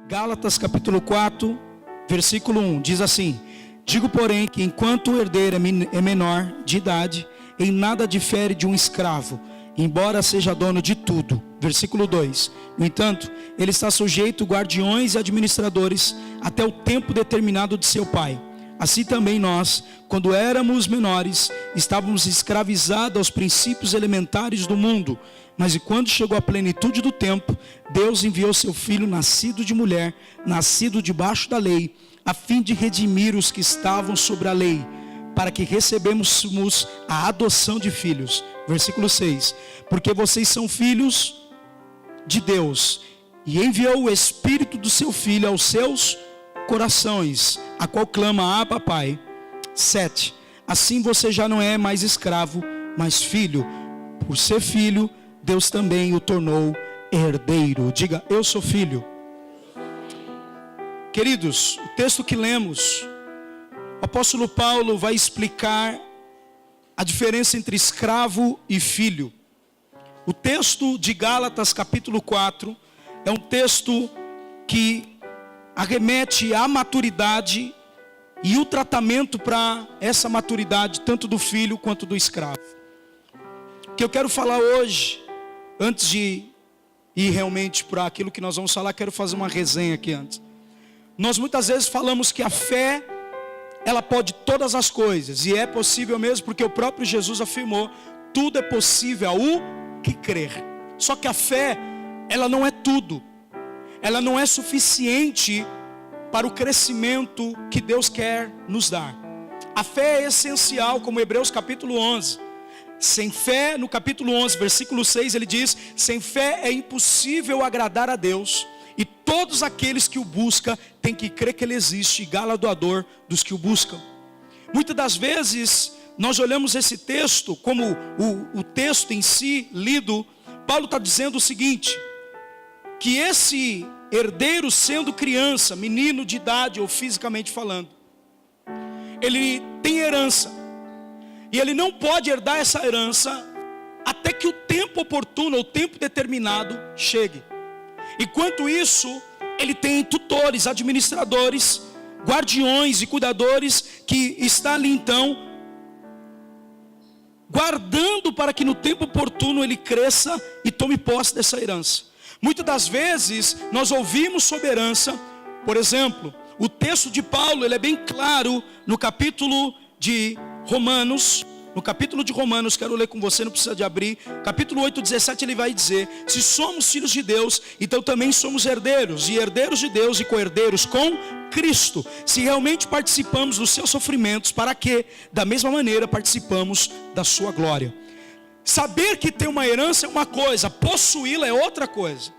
Gálatas capítulo 4, versículo 1, diz assim: digo, porém, que enquanto o herdeiro é menor de idade, em nada difere de um escravo, embora seja dono de tudo. Versículo 2, no entanto, ele está sujeito a guardiões e administradores até o tempo determinado de seu pai. Assim também nós, quando éramos menores, estávamos escravizados aos princípios elementares do mundo. Mas quando chegou a plenitude do tempo, Deus enviou seu Filho, nascido de mulher, nascido debaixo da lei, a fim de redimir os que estavam sobre a lei, para que recebêssemos a adoção de filhos. Versículo 6, porque vocês são filhos de Deus, e enviou o Espírito do seu Filho aos seus corações, a qual clama: Abba, Pai. 7, assim você já não é mais escravo, mas filho. Por ser filho, Deus também o tornou herdeiro. Diga: eu sou filho. Queridos, o texto que lemos, o apóstolo Paulo vai explicar a diferença entre escravo e filho. O texto de Gálatas capítulo 4 é um texto que arremete à maturidade e o tratamento para essa maturidade, tanto do filho quanto do escravo. O que eu quero falar hoje, antes de ir realmente para aquilo que nós vamos falar, quero fazer uma resenha aqui antes. Nós muitas vezes falamos que a fé, ela pode todas as coisas, e é possível mesmo, porque o próprio Jesus afirmou: tudo é possível ao que crer. Só que a fé, ela não é tudo, ela não é suficiente para o crescimento que Deus quer nos dar. A fé é essencial, como Hebreus capítulo 11. Sem fé, no capítulo 11, versículo 6, ele diz: sem fé é impossível agradar a Deus, e todos aqueles que o buscam têm que crer que Ele existe, e galardoador dos que o buscam. Muitas das vezes, nós olhamos esse texto como o texto em si, lido. Paulo está dizendo o seguinte: que esse herdeiro, sendo criança, menino de idade ou fisicamente falando, ele tem herança, e ele não pode herdar essa herança até que o tempo oportuno, ou tempo determinado, chegue. Enquanto isso, ele tem tutores, administradores, guardiões e cuidadores que está ali então guardando para que no tempo oportuno ele cresça e tome posse dessa herança. Muitas das vezes nós ouvimos sobre herança. Por exemplo, o texto de Paulo, ele é bem claro no capítulo de Romanos. No capítulo de Romanos, quero ler com você, não precisa de abrir. Capítulo 8, 17, ele vai dizer: se somos filhos de Deus, então também somos herdeiros, e herdeiros de Deus e co-herdeiros com Cristo, se realmente participamos dos seus sofrimentos, para que, da mesma maneira, participamos da sua glória. Saber que tem uma herança é uma coisa, possuí-la é outra coisa.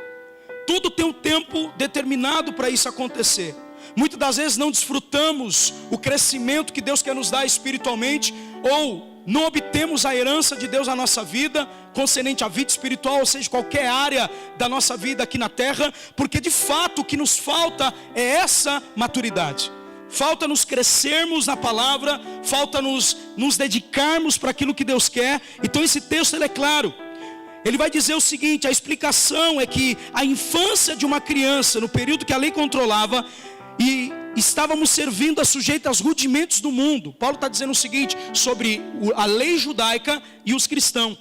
Tudo tem um tempo determinado para isso acontecer. Muitas das vezes não desfrutamos o crescimento que Deus quer nos dar espiritualmente, ou não obtemos a herança de Deus na nossa vida, concernente à vida espiritual, ou seja, qualquer área da nossa vida aqui na terra, porque de fato o que nos falta é essa maturidade. Falta nos crescermos na palavra, falta nos dedicarmos para aquilo que Deus quer. Então esse texto ele é claro. Ele vai dizer o seguinte: a explicação é que a infância de uma criança, no período que a lei controlava, e estávamos servindo a sujeita aos rudimentos do mundo. Paulo está dizendo o seguinte sobre a lei judaica e os cristãos.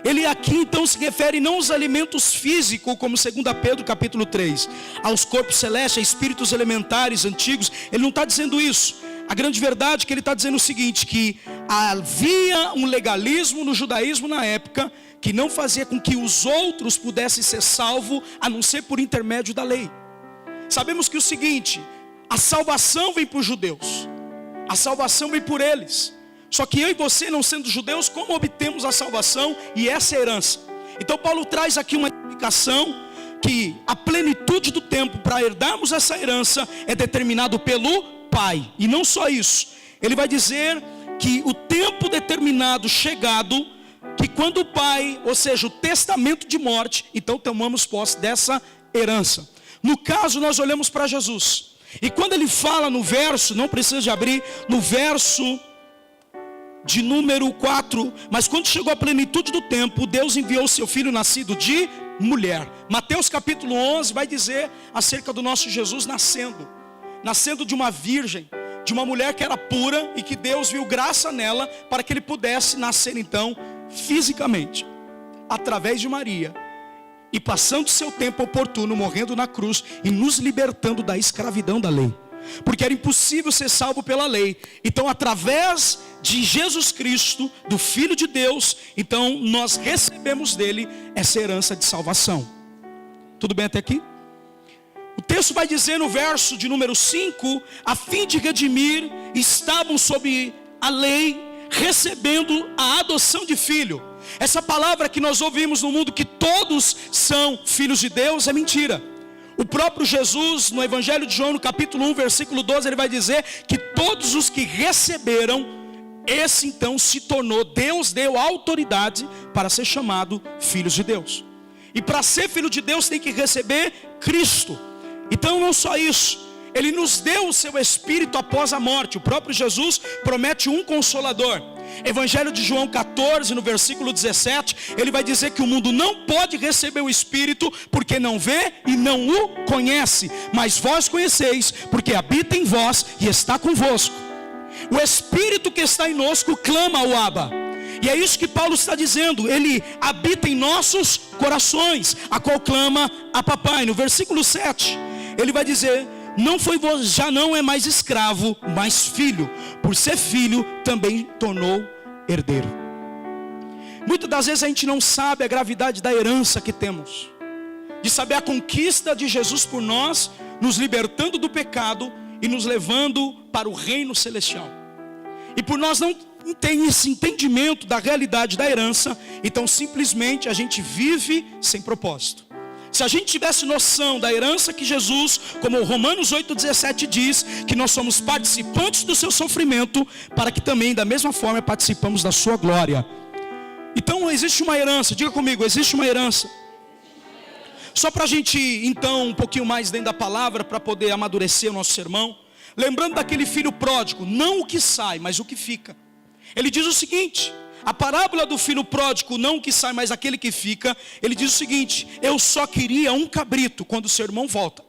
Ele aqui então se refere não aos alimentos físicos, como 2 Pedro capítulo 3, aos corpos celestes, a espíritos elementares antigos. Ele não está dizendo isso. A grande verdade é que ele está dizendo o seguinte: que havia um legalismo no judaísmo na época, que não fazia com que os outros pudessem ser salvos, a não ser por intermédio da lei. Sabemos que o seguinte: a salvação vem para os judeus, a salvação vem por eles. Só que eu e você, não sendo judeus, como obtemos a salvação e essa herança? Então Paulo traz aqui uma explicação, que a plenitude do tempo para herdarmos essa herança é determinado pelo Pai. E não só isso, ele vai dizer que o tempo determinado chegado, que quando o Pai, ou seja, o testamento de morte, então tomamos posse dessa herança. No caso, nós olhamos para Jesus, e quando ele fala no verso, não precisa de abrir, no verso de número 4, mas quando chegou a plenitude do tempo, Deus enviou o seu Filho nascido de mulher. Mateus capítulo 11 vai dizer acerca do nosso Jesus nascendo de uma virgem, de uma mulher que era pura e que Deus viu graça nela para que ele pudesse nascer então fisicamente, através de Maria, e passando seu tempo oportuno, morrendo na cruz e nos libertando da escravidão da lei, porque era impossível ser salvo pela lei. Então, através de Jesus Cristo, do Filho de Deus, então nós recebemos dele essa herança de salvação. Tudo bem até aqui? O texto vai dizer no verso de número 5, a fim de redimir, estavam sob a lei, recebendo a adoção de filho. Essa palavra que nós ouvimos no mundo, que todos são filhos de Deus, é mentira. O próprio Jesus, no Evangelho de João, no capítulo 1, versículo 12, ele vai dizer que todos os que receberam, esse então se tornou, Deus deu autoridade para ser chamado filhos de Deus. E para ser filho de Deus tem que receber Cristo. Então não só isso, ele nos deu o seu Espírito após a morte. O próprio Jesus promete um Consolador. Evangelho de João 14, no versículo 17, ele vai dizer que o mundo não pode receber o Espírito, porque não vê e não o conhece, mas vós conheceis, porque habita em vós e está convosco. O Espírito que está em nós clama ao Abba. E é isso que Paulo está dizendo, ele habita em nossos corações, a qual clama a papai. No versículo 7, ele vai dizer: já não é mais escravo, mas filho. Por ser filho, também tornou herdeiro. Muitas das vezes a gente não sabe a gravidade da herança que temos, de saber a conquista de Jesus por nós, nos libertando do pecado e nos levando para o reino celestial. E por nós não ter esse entendimento da realidade da herança, então simplesmente a gente vive sem propósito. Se a gente tivesse noção da herança que Jesus, como Romanos 8,17 diz, que nós somos participantes do seu sofrimento, para que também da mesma forma participamos da sua glória. Então existe uma herança, diga comigo, existe uma herança. Só para a gente então um pouquinho mais dentro da palavra, para poder amadurecer o nosso sermão. Lembrando daquele filho pródigo, não o que sai, mas o que fica. Ele diz o seguinte, a parábola do filho pródigo, não o que sai, mas aquele que fica. Ele diz o seguinte: eu só queria um cabrito quando o seu irmão volta.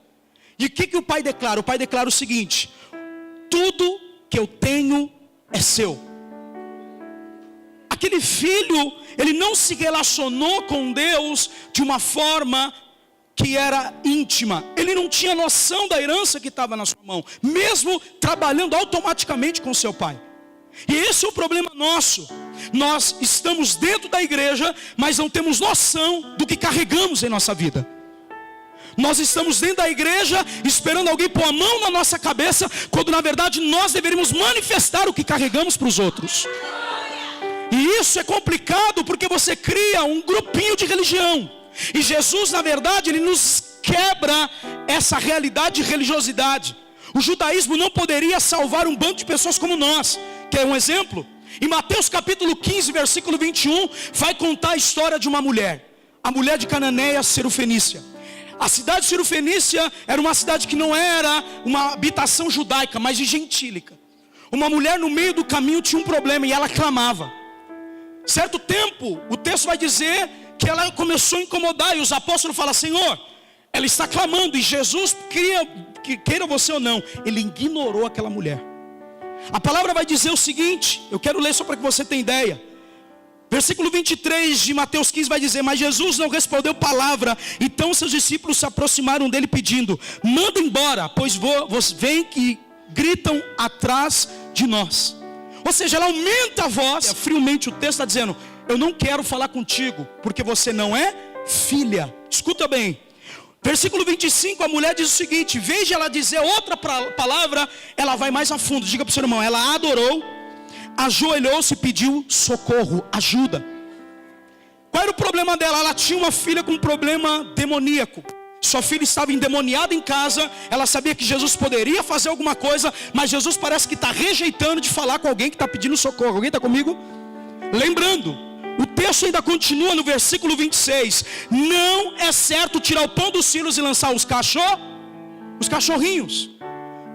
E o que o pai declara? O pai declara o seguinte: tudo que eu tenho é seu. Aquele filho, ele não se relacionou com Deus de uma forma que era íntima. Ele não tinha noção da herança que estava na sua mão, mesmo trabalhando automaticamente com seu pai. E esse é o problema nosso. Nós estamos dentro da igreja, mas não temos noção do que carregamos em nossa vida. Nós estamos dentro da igreja esperando alguém pôr a mão na nossa cabeça, quando na verdade nós deveríamos manifestar o que carregamos para os outros. E isso é complicado, porque você cria um grupinho de religião. E Jesus, na verdade, ele nos quebra essa realidade de religiosidade. O judaísmo não poderia salvar um bando de pessoas como nós. Quer um exemplo? Em Mateus capítulo 15, versículo 21, vai contar a história de uma mulher. A mulher de Cananeia, Sirofenícia. A cidade de Sirofenícia era uma cidade que não era uma habitação judaica, mas de gentílica. Uma mulher no meio do caminho tinha um problema e ela clamava. Certo tempo, o texto vai dizer que ela começou a incomodar, e os apóstolos falam: Senhor, ela está clamando. E Jesus, queira você ou não, ele ignorou aquela mulher. A palavra vai dizer o seguinte, eu quero ler só para que você tenha ideia. Versículo 23 de Mateus 15 vai dizer: mas Jesus não respondeu palavra. Então seus discípulos se aproximaram dele pedindo: manda embora, pois vem que gritam atrás de nós. Ou seja, ela aumenta a voz. Friamente o texto está dizendo: eu não quero falar contigo, porque você não é filha. Escuta bem. Versículo 25, a mulher diz o seguinte: veja ela dizer outra palavra, ela vai mais a fundo. Diga para o seu irmão: ela adorou, ajoelhou-se e pediu socorro, ajuda. Qual era o problema dela? Ela tinha uma filha com um problema demoníaco. Sua filha estava endemoniada em casa. Ela sabia que Jesus poderia fazer alguma coisa, mas Jesus parece que está rejeitando de falar com alguém que está pedindo socorro. Alguém está comigo? Lembrando, o texto ainda continua no versículo 26. Não é certo tirar o pão dos filhos e lançar os cachorrinhos.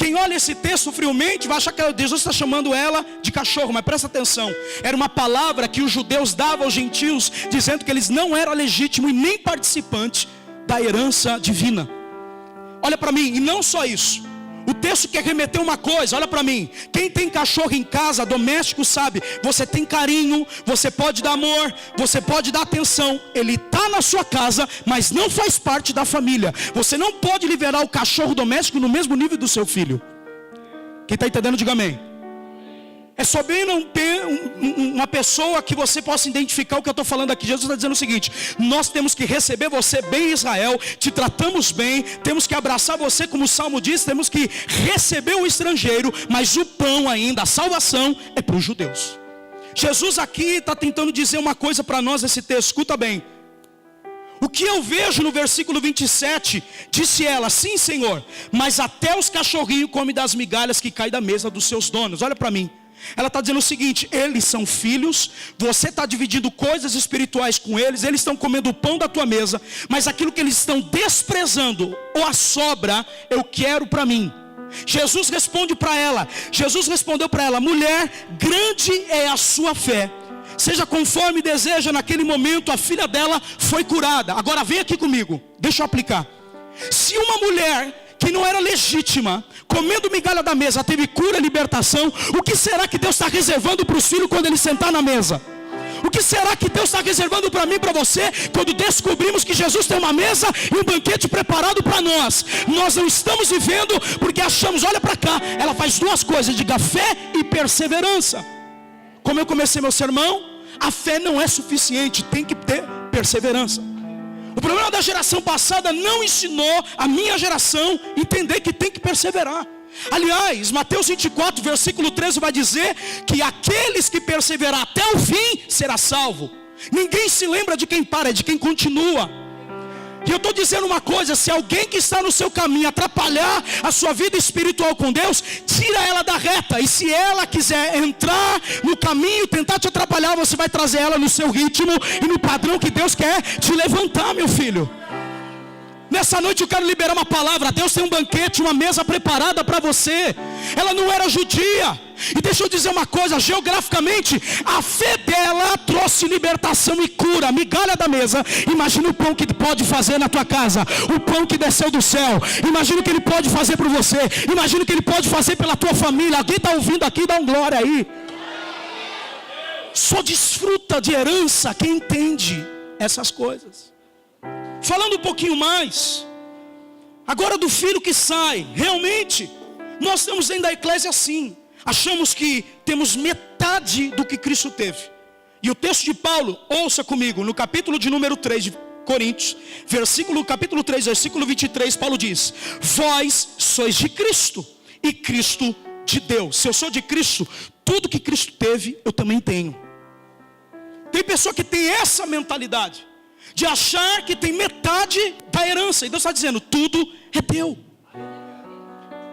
Quem olha esse texto friamente vai achar que Jesus está chamando ela de cachorro, mas presta atenção, era uma palavra que os judeus davam aos gentios, dizendo que eles não eram legítimos e nem participantes da herança divina. Olha para mim, e não só isso, o texto quer remeter uma coisa, olha para mim, quem tem cachorro em casa, doméstico, sabe, você tem carinho, você pode dar amor, você pode dar atenção, ele está na sua casa, mas não faz parte da família. Você não pode liberar o cachorro doméstico no mesmo nível do seu filho. Quem está entendendo, diga amém. É só bem não ter uma pessoa que você possa identificar o que eu estou falando aqui. Jesus está dizendo o seguinte: nós temos que receber você bem, Israel, te tratamos bem, temos que abraçar você, como o Salmo diz, temos que receber o estrangeiro, mas o pão ainda, a salvação é para os judeus. Jesus aqui está tentando dizer uma coisa para nós nesse texto, escuta bem. O que eu vejo no versículo 27, disse ela, sim Senhor, mas até os cachorrinhos comem das migalhas que caem da mesa dos seus donos. Olha para mim. Ela está dizendo o seguinte: eles são filhos, você está dividindo coisas espirituais com eles, eles estão comendo o pão da tua mesa, mas aquilo que eles estão desprezando, ou a sobra, eu quero para mim. Jesus respondeu para ela, mulher, grande é a sua fé, seja conforme deseja. Naquele momento a filha dela foi curada. Agora vem aqui comigo, deixa eu aplicar. Se uma mulher que não era legítima, comendo migalha da mesa, teve cura e libertação, o que será que Deus está reservando para os filhos quando ele sentar na mesa? O que será que Deus está reservando para mim e para você, quando descobrimos que Jesus tem uma mesa e um banquete preparado para nós? Nós não estamos vivendo porque achamos, olha para cá, ela faz duas coisas, diga fé e perseverança. Como eu comecei meu sermão, a fé não é suficiente, tem que ter perseverança. O problema da geração passada não ensinou a minha geração a entender que tem que perseverar. Aliás, Mateus 24, versículo 13 vai dizer que aqueles que perseverar até o fim será salvo. Ninguém se lembra de quem para, é de quem continua. E eu estou dizendo uma coisa: se alguém que está no seu caminho atrapalhar a sua vida espiritual com Deus, tira ela da reta. E se ela quiser entrar no caminho, tentar te atrapalhar, você vai trazer ela no seu ritmo e no padrão que Deus quer te levantar, meu filho. Nessa noite eu quero liberar uma palavra. Deus tem um banquete, uma mesa preparada para você. Ela não era judia. E deixa eu dizer uma coisa, geograficamente, a fé dela trouxe libertação e cura. Migalha da mesa. Imagina o pão que pode fazer na tua casa. O pão que desceu do céu. Imagina o que ele pode fazer por você. Imagina o que ele pode fazer pela tua família. Alguém está ouvindo aqui? Dá um glória aí. Só desfruta de herança quem entende essas coisas. Falando um pouquinho mais, agora do filho que sai, realmente, nós estamos dentro da eclésia assim, achamos que temos metade do que Cristo teve. E o texto de Paulo, ouça comigo, no capítulo de número 3 de Coríntios, capítulo 3, versículo 23, Paulo diz: vós sois de Cristo, e Cristo de Deus. Se eu sou de Cristo, tudo que Cristo teve, eu também tenho. Tem pessoa que tem essa mentalidade, de achar que tem metade da herança. E Deus está dizendo, tudo é teu.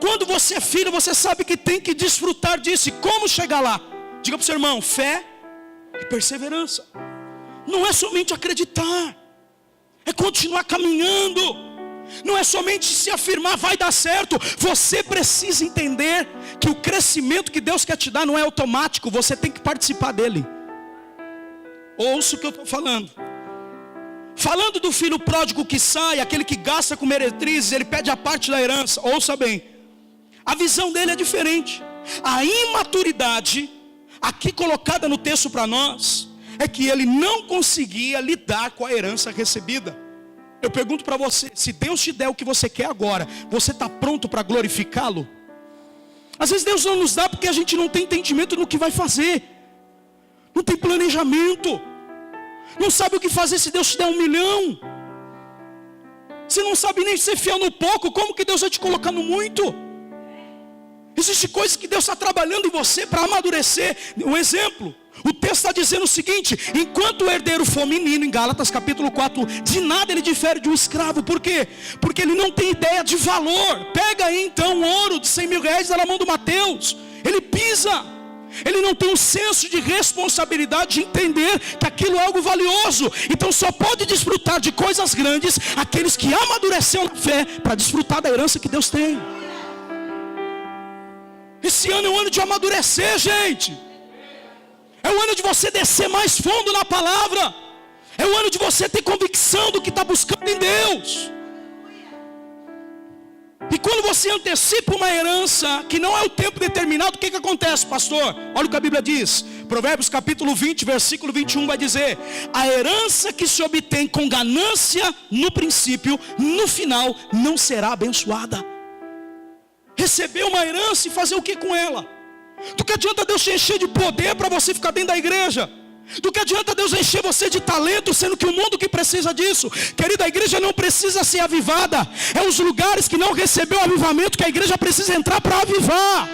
Quando você é filho, você sabe que tem que desfrutar disso. E como chegar lá? Diga para o seu irmão, fé e perseverança. Não é somente acreditar, é continuar caminhando. Não é somente se afirmar, vai dar certo. Você precisa entender que o crescimento que Deus quer te dar não é automático. Você tem que participar dele. Ouça o que eu estou falando. Falando do filho pródigo que sai, aquele que gasta com meretrizes, ele pede a parte da herança. Ouça bem, a visão dele é diferente. A imaturidade, aqui colocada no texto para nós, é que ele não conseguia lidar com a herança recebida. Eu pergunto para você, se Deus te der o que você quer agora, você está pronto para glorificá-lo? Às vezes Deus não nos dá porque a gente não tem entendimento no que vai fazer, não tem planejamento, não sabe o que fazer se Deus te der 1 milhão. Você não sabe nem ser fiel no pouco, como que Deus vai te colocar no muito? Existem coisas que Deus está trabalhando em você para amadurecer. Um exemplo, o texto está dizendo o seguinte: enquanto o herdeiro for menino, em Gálatas capítulo 4, de nada ele difere de um escravo. Por quê? Porque ele não tem ideia de valor. Pega aí então um ouro de 100 mil reais na mão do Mateus, ele pisa. Ele não tem um senso de responsabilidade de entender que aquilo é algo valioso. Então só pode desfrutar de coisas grandes aqueles que amadureceram na fé para desfrutar da herança que Deus tem. Esse ano é um ano de amadurecer, gente. É o ano de você descer mais fundo na palavra. É o ano de você ter convicção do que está buscando em Deus. E quando você antecipa uma herança que não é o tempo determinado, o que acontece, pastor? Olha o que a Bíblia diz. Provérbios capítulo 20, versículo 21 vai dizer: a herança que se obtém com ganância no princípio, no final não será abençoada. Receber uma herança e fazer o que com ela? Do que adianta Deus te encher de poder para você ficar dentro da igreja? Do que adianta Deus encher você de talento, sendo que o mundo que precisa disso? Querida, a igreja não precisa ser avivada. É os lugares que não recebeu avivamento que a igreja precisa entrar para avivar.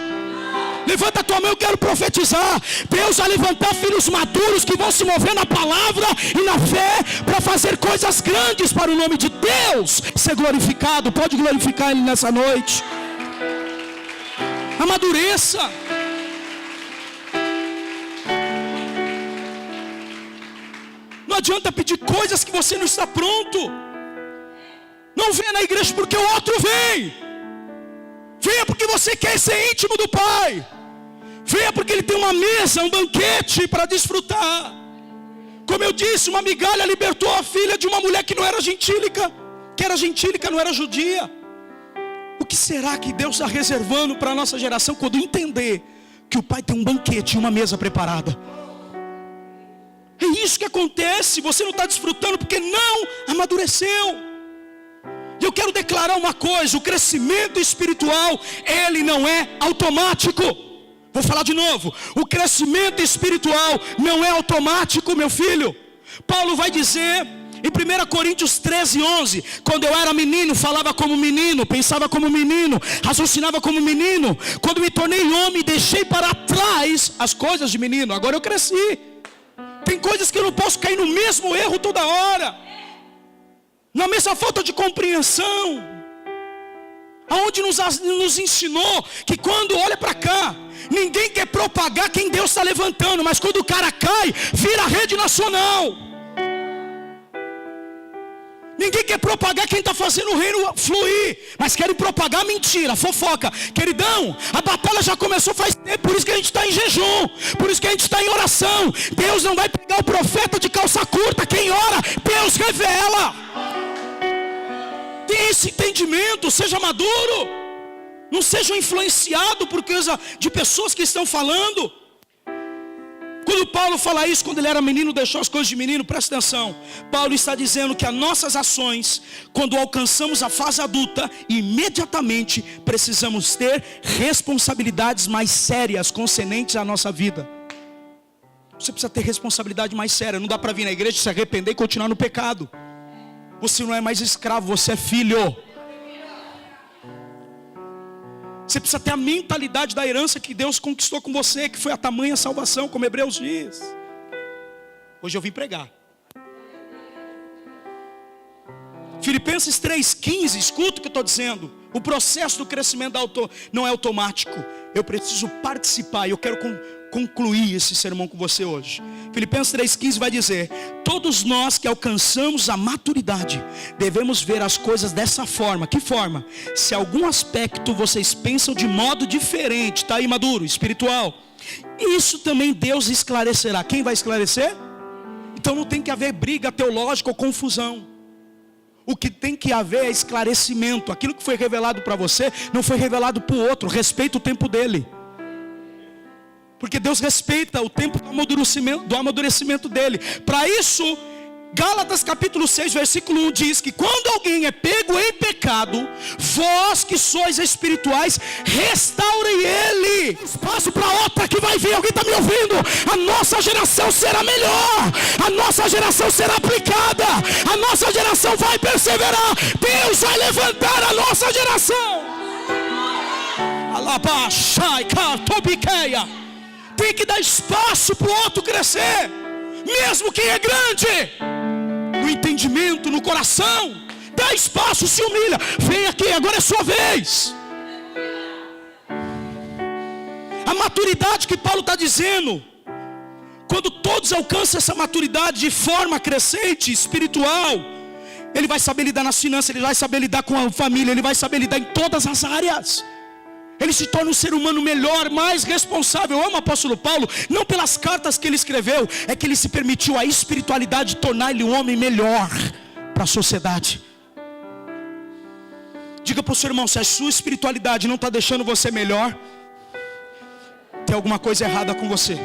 Levanta a tua mão, eu quero profetizar. Deus vai levantar filhos maduros que vão se mover na palavra e na fé para fazer coisas grandes para o nome de Deus ser glorificado. Pode glorificar Ele nessa noite. Amadureça. Não adianta pedir coisas que você não está pronto. Não venha na igreja porque o outro vem. Venha porque você quer ser íntimo do Pai. Venha porque Ele tem uma mesa, um banquete para desfrutar. Como eu disse, uma migalha libertou a filha de uma mulher que não era gentílica. Que era gentílica, não era judia. O que será que Deus está reservando para a nossa geração quando entender que o Pai tem um banquete e uma mesa preparada? É isso que acontece. Você não está desfrutando porque não amadureceu. E eu quero declarar uma coisa: o crescimento espiritual, ele não é automático. Vou falar de novo: o crescimento espiritual não é automático, meu filho. Paulo vai dizer em 1 Coríntios 13:11, quando eu era menino, falava como menino, pensava como menino, raciocinava como menino. Quando me tornei homem, deixei para trás as coisas de menino. Agora eu cresci. Tem coisas que eu não posso cair no mesmo erro toda hora, na mesma falta de compreensão. Aonde nos ensinou que quando olha para cá, ninguém quer propagar quem Deus está levantando, mas quando o cara cai, vira rede nacional. Ninguém quer propagar quem está fazendo o reino fluir, mas querem propagar mentira, fofoca. Queridão, a batalha já começou faz tempo, por isso que a gente está em jejum, por isso que a gente está em oração. Deus não vai pegar o profeta de calça curta. Quem ora, Deus revela. Tem esse entendimento, seja maduro. Não seja influenciado por causa de pessoas que estão falando. Quando Paulo fala isso, quando ele era menino, deixou as coisas de menino, presta atenção. Paulo está dizendo que as nossas ações, quando alcançamos a fase adulta, imediatamente precisamos ter responsabilidades mais sérias concernentes à nossa vida. Você precisa ter responsabilidade mais séria. Não dá para vir na igreja, se arrepender e continuar no pecado. Você não é mais escravo, você é filho. Você precisa ter a mentalidade da herança que Deus conquistou com você, que foi a tamanha salvação, como Hebreus diz. Hoje eu vim pregar. Filipenses 3,15, escuta o que eu estou dizendo. O processo do crescimento não é automático. Eu preciso participar. E eu quero concluir esse sermão com você hoje. Filipenses 3,15 vai dizer: todos nós que alcançamos a maturidade devemos ver as coisas dessa forma. Que forma? Se algum aspecto vocês pensam de modo diferente, está aí maduro, espiritual, isso também Deus esclarecerá. Quem vai esclarecer? Então não tem que haver briga teológica ou confusão. O que tem que haver é esclarecimento. Aquilo que foi revelado para você não foi revelado para o outro. Respeita o tempo dele, porque Deus respeita o tempo do amadurecimento dele. Para isso, Gálatas capítulo 6, versículo 1 diz que quando alguém é pego em pecado, vós que sois espirituais, restaurem ele. Espaço para outra que vai vir. Alguém está me ouvindo? A nossa geração será melhor, a nossa geração será aplicada, a nossa geração vai perseverar. Deus vai levantar a nossa geração. Alabashai katobiqueia. Tem que dar espaço para o outro crescer, mesmo quem é grande, no entendimento, no coração. Dá espaço, se humilha. Vem aqui, agora é sua vez. A maturidade que Paulo está dizendo, quando todos alcançam essa maturidade de forma crescente, espiritual, ele vai saber lidar nas finanças, ele vai saber lidar com a família, ele vai saber lidar em todas as áreas. Ele se torna um ser humano melhor, mais responsável. Eu amo o apóstolo Paulo, não pelas cartas que ele escreveu, é que ele se permitiu a espiritualidade tornar ele um homem melhor para a sociedade. Diga para o seu irmão, se a sua espiritualidade não está deixando você melhor, tem alguma coisa errada com você.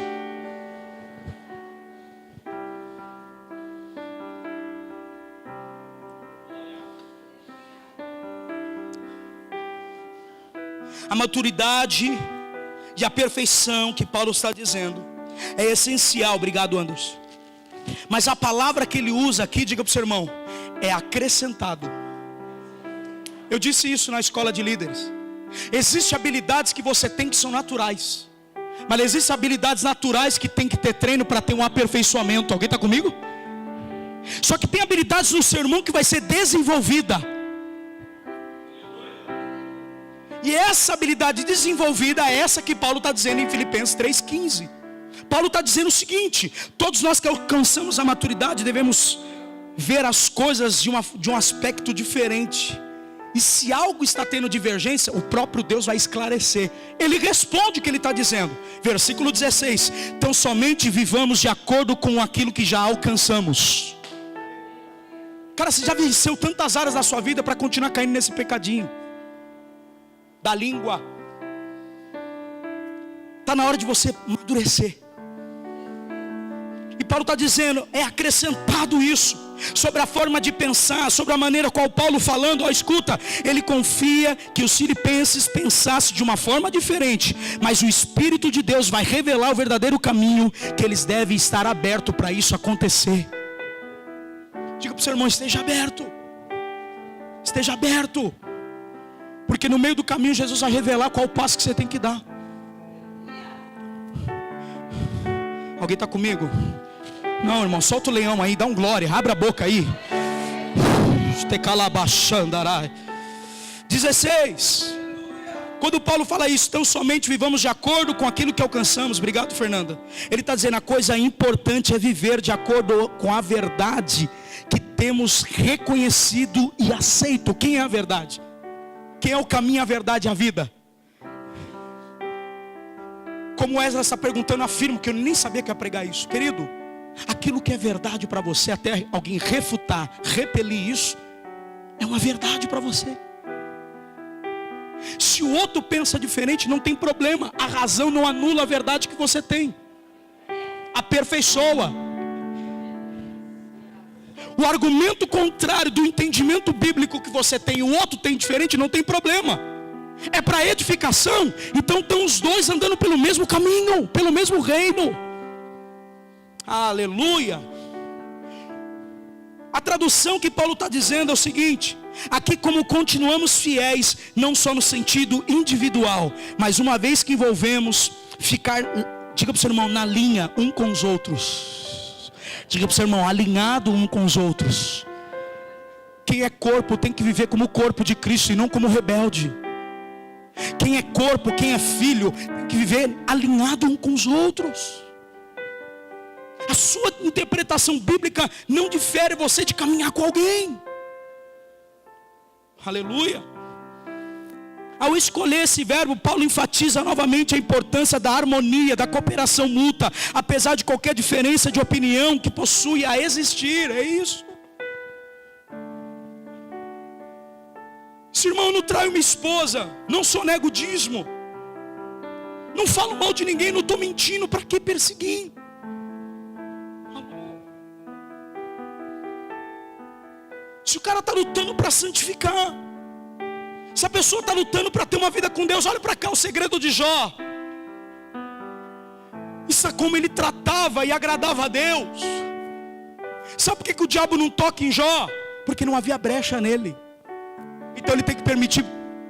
A maturidade e a perfeição que Paulo está dizendo é essencial. Obrigado, Anderson. Mas a palavra que ele usa aqui, diga para o seu irmão, é acrescentado. Eu disse isso na escola de líderes. Existem habilidades que você tem que são naturais, mas existem habilidades naturais que tem que ter treino para ter um aperfeiçoamento. Alguém está comigo? Só que tem habilidades no seu irmão que vai ser desenvolvida. E essa habilidade desenvolvida é essa que Paulo está dizendo em Filipenses 3,15. Paulo está dizendo o seguinte: todos nós que alcançamos a maturidade devemos ver as coisas de um aspecto diferente. E se algo está tendo divergência, o próprio Deus vai esclarecer. Ele responde o que ele está dizendo. Versículo 16: então somente vivamos de acordo com aquilo que já alcançamos. Cara, você já venceu tantas áreas da sua vida para continuar caindo nesse pecadinho da língua. Está na hora de você amadurecer. E Paulo está dizendo, é acrescentado isso, sobre a forma de pensar, sobre a maneira qual Paulo falando, ó, escuta, ele confia que os filipenses pensassem de uma forma diferente, mas o Espírito de Deus vai revelar o verdadeiro caminho, que eles devem estar abertos para isso acontecer. Diga para o seu irmão, esteja aberto. Esteja aberto. Porque no meio do caminho Jesus vai revelar qual o passo que você tem que dar. Alguém está comigo? Não, irmão, solta o leão aí, dá um glória, abre a boca aí. 16. Quando Paulo fala isso, então somente vivamos de acordo com aquilo que alcançamos. Obrigado, Fernanda. Ele está dizendo, a coisa importante é viver de acordo com a verdade que temos reconhecido e aceito. Quem é a verdade? Quem é o caminho, a verdade e a vida? Como Ezra está perguntando, afirmo que eu nem sabia que ia pregar isso. Querido, aquilo que é verdade para você, até alguém refutar, repelir isso, é uma verdade para você. Se o outro pensa diferente, não tem problema. A razão não anula a verdade que você tem. Aperfeiçoa. O argumento contrário do entendimento bíblico que você tem, o outro tem diferente, não tem problema. É para edificação. Então estão os dois andando pelo mesmo caminho, pelo mesmo reino. Aleluia. A tradução que Paulo está dizendo é o seguinte: aqui como continuamos fiéis, não só no sentido individual, mas uma vez que envolvemos, ficar, diga para o seu irmão, na linha um com os outros. Diga para o seu irmão, alinhado um com os outros. Quem é corpo tem que viver como o corpo de Cristo e não como rebelde. Quem é corpo, quem é filho, tem que viver alinhado um com os outros. A sua interpretação bíblica não difere você de caminhar com alguém. Aleluia. Ao escolher esse verbo, Paulo enfatiza novamente a importância da harmonia, da cooperação mútua, apesar de qualquer diferença de opinião que possui a existir. É isso. Se irmão, eu não traio minha esposa, não sou nego dízimo, não falo mal de ninguém, não estou mentindo, para que perseguir? Se o cara está lutando para santificar, se a pessoa está lutando para ter uma vida com Deus, olha para cá o segredo de Jó. Isso é como ele tratava e agradava a Deus. Sabe por que o diabo não toca em Jó? Porque não havia brecha nele. Então ele tem que permitir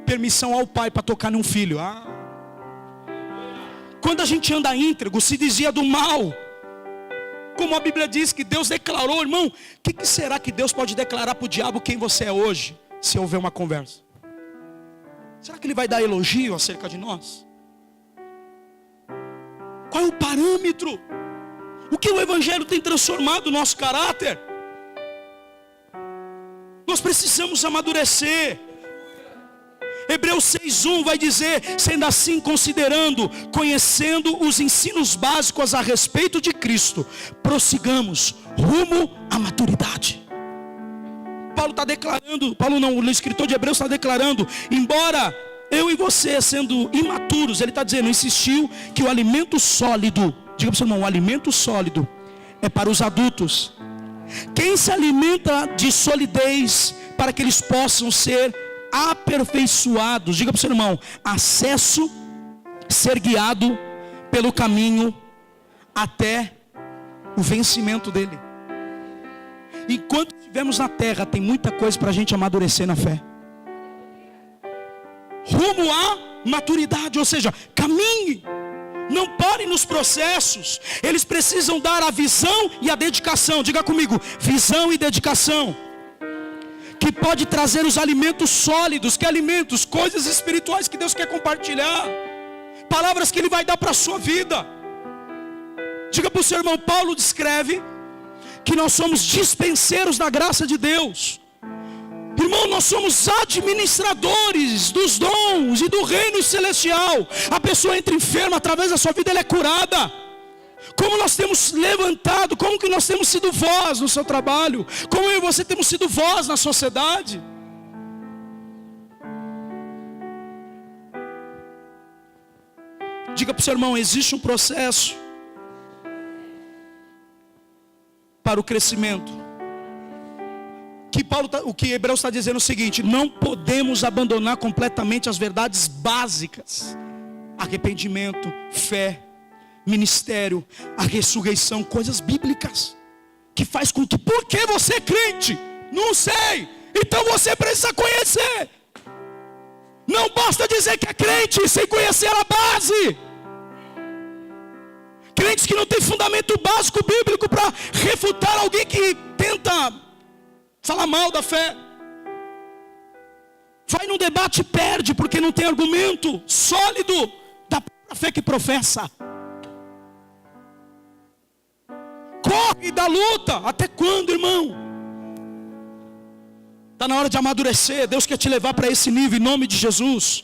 permissão ao pai para tocar num filho. Quando a gente anda íntegro, se dizia do mal. Como a Bíblia diz que Deus declarou, irmão, o que será que Deus pode declarar para o diabo quem você é hoje, se houver uma conversa? Será que ele vai dar elogio acerca de nós? Qual é o parâmetro? O que o Evangelho tem transformado o nosso caráter? Nós precisamos amadurecer. Hebreus 6:1 vai dizer: sendo assim, considerando, conhecendo os ensinos básicos a respeito de Cristo, prossigamos rumo à maturidade. Paulo está declarando, o escritor de Hebreus está declarando, embora eu e você sendo imaturos, ele está dizendo, insistiu que o alimento sólido, diga para o seu irmão, o alimento sólido é para os adultos. Quem se alimenta de solidez para que eles possam ser aperfeiçoados, diga para o seu irmão, acesso, ser guiado pelo caminho até o vencimento dele. Enquanto estivermos na terra, tem muita coisa para a gente amadurecer na fé. Rumo à maturidade, ou seja, caminhe. Não pare nos processos. Eles precisam dar a visão e a dedicação. Diga comigo, visão e dedicação. Que pode trazer os alimentos sólidos. Que alimentos? Coisas espirituais que Deus quer compartilhar. Palavras que Ele vai dar para a sua vida. Diga para o seu irmão, Paulo descreve que nós somos dispenseiros da graça de Deus. Irmão, nós somos administradores dos dons e do reino celestial. A pessoa entra enferma, através da sua vida ela é curada. Como nós temos levantado, como que nós temos sido voz no seu trabalho, como eu e você temos sido voz na sociedade. Diga para o seu irmão, existe um processo para o crescimento. O que Hebreus está dizendo é o seguinte: não podemos abandonar completamente as verdades básicas: arrependimento, fé, ministério, a ressurreição, coisas bíblicas que faz com que, por que você é crente? Não sei, então você precisa conhecer. Não basta dizer que é crente sem conhecer a base. Crentes que não têm fundamento básico bíblico para refutar alguém que tenta falar mal da fé. Vai num debate e perde, porque não tem argumento sólido da fé que professa. Corre da luta. Até quando, irmão? Está na hora de amadurecer. Deus quer te levar para esse nível, em nome de Jesus.